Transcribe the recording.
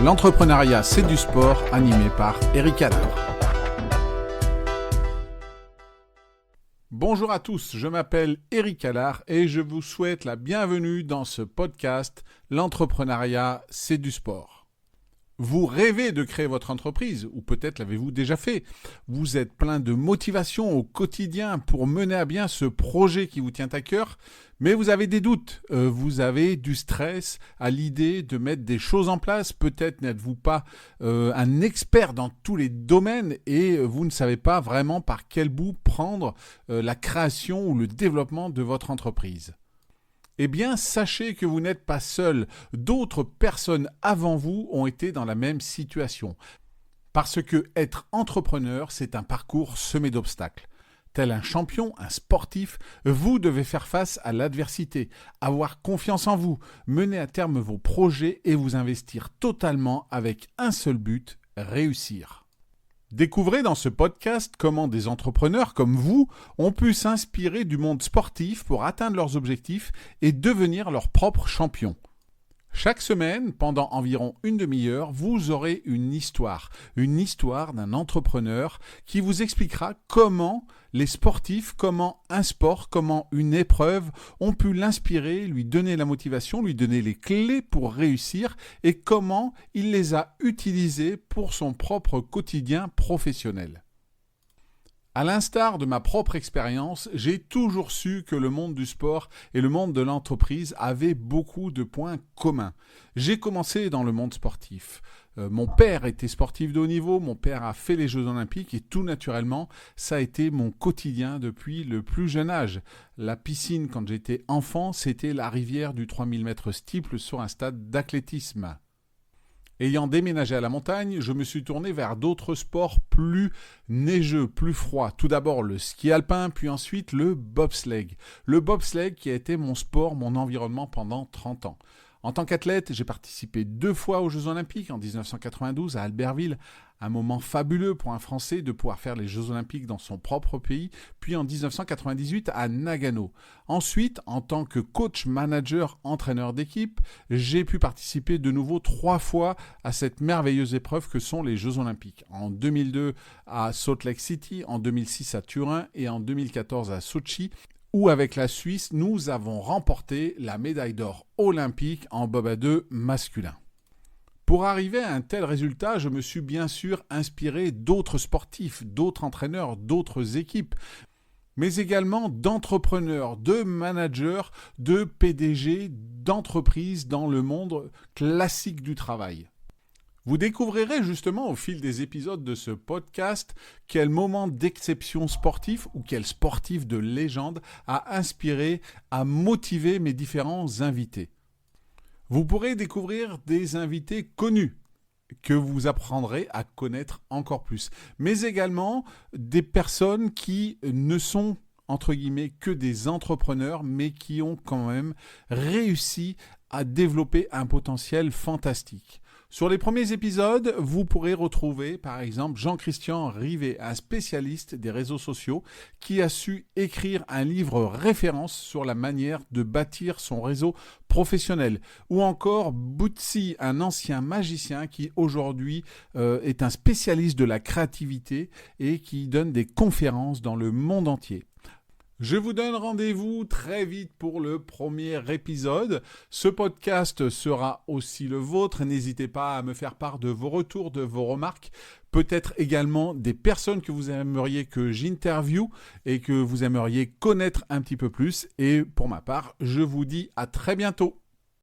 L'entrepreneuriat, c'est du sport, animé par Eric Allard. Bonjour à tous, je m'appelle Eric Allard et je vous souhaite la bienvenue dans ce podcast L'entrepreneuriat, c'est du sport. Vous rêvez de créer votre entreprise, ou peut-être l'avez-vous déjà fait. Vous êtes plein de motivation au quotidien pour mener à bien ce projet qui vous tient à cœur, mais vous avez des doutes, vous avez du stress à l'idée de mettre des choses en place. Peut-être n'êtes-vous pas un expert dans tous les domaines et vous ne savez pas vraiment par quel bout prendre la création ou le développement de votre entreprise. Eh bien, sachez que vous n'êtes pas seul. D'autres personnes avant vous ont été dans la même situation. Parce que être entrepreneur, c'est un parcours semé d'obstacles. Tel un champion, un sportif, vous devez faire face à l'adversité, avoir confiance en vous, mener à terme vos projets et vous investir totalement avec un seul but, réussir. Découvrez dans ce podcast comment des entrepreneurs comme vous ont pu s'inspirer du monde sportif pour atteindre leurs objectifs et devenir leurs propres champions. Chaque semaine, pendant environ une demi-heure, vous aurez une histoire d'un entrepreneur qui vous expliquera comment les sportifs, comment un sport, comment une épreuve ont pu l'inspirer, lui donner la motivation, lui donner les clés pour réussir et comment il les a utilisées pour son propre quotidien professionnel. À l'instar de ma propre expérience, j'ai toujours su que le monde du sport et le monde de l'entreprise avaient beaucoup de points communs. J'ai commencé dans le monde sportif. Mon père était sportif de haut niveau, mon père a fait les Jeux Olympiques et tout naturellement, ça a été mon quotidien depuis le plus jeune âge. La piscine, quand j'étais enfant, c'était la rivière du 3000 mètres steeple sur un stade d'athlétisme. Ayant déménagé à la montagne, je me suis tourné vers d'autres sports plus neigeux, plus froids. Tout d'abord le ski alpin, puis ensuite le bobsleigh. Le bobsleigh qui a été mon sport, mon environnement pendant 30 ans. En tant qu'athlète, j'ai participé 2 fois aux Jeux Olympiques, en 1992 à Albertville, un moment fabuleux pour un Français de pouvoir faire les Jeux Olympiques dans son propre pays, puis en 1998 à Nagano. Ensuite, en tant que coach, manager, entraîneur d'équipe, j'ai pu participer de nouveau 3 fois à cette merveilleuse épreuve que sont les Jeux Olympiques. En 2002 à Salt Lake City, en 2006 à Turin et en 2014 à Sochi, où avec la Suisse, nous avons remporté la médaille d'or olympique en bob à 2 masculin. Pour arriver à un tel résultat, je me suis bien sûr inspiré d'autres sportifs, d'autres entraîneurs, d'autres équipes, mais également d'entrepreneurs, de managers, de PDG, d'entreprises dans le monde classique du travail. Vous découvrirez justement au fil des épisodes de ce podcast quel moment d'exception sportif ou quel sportif de légende a inspiré, a motivé mes différents invités. Vous pourrez découvrir des invités connus que vous apprendrez à connaître encore plus, mais également des personnes qui ne sont entre guillemets que des entrepreneurs, mais qui ont quand même réussi à développer un potentiel fantastique. Sur les premiers épisodes, vous pourrez retrouver par exemple Jean-Christian Rivet, un spécialiste des réseaux sociaux qui a su écrire un livre référence sur la manière de bâtir son réseau professionnel. Ou encore Bootsy, un ancien magicien qui aujourd'hui est un spécialiste de la créativité et qui donne des conférences dans le monde entier. Je vous donne rendez-vous très vite pour le premier épisode. Ce podcast sera aussi le vôtre. N'hésitez pas à me faire part de vos retours, de vos remarques. Peut-être également des personnes que vous aimeriez que j'interviewe et que vous aimeriez connaître un petit peu plus. Et pour ma part, je vous dis à très bientôt.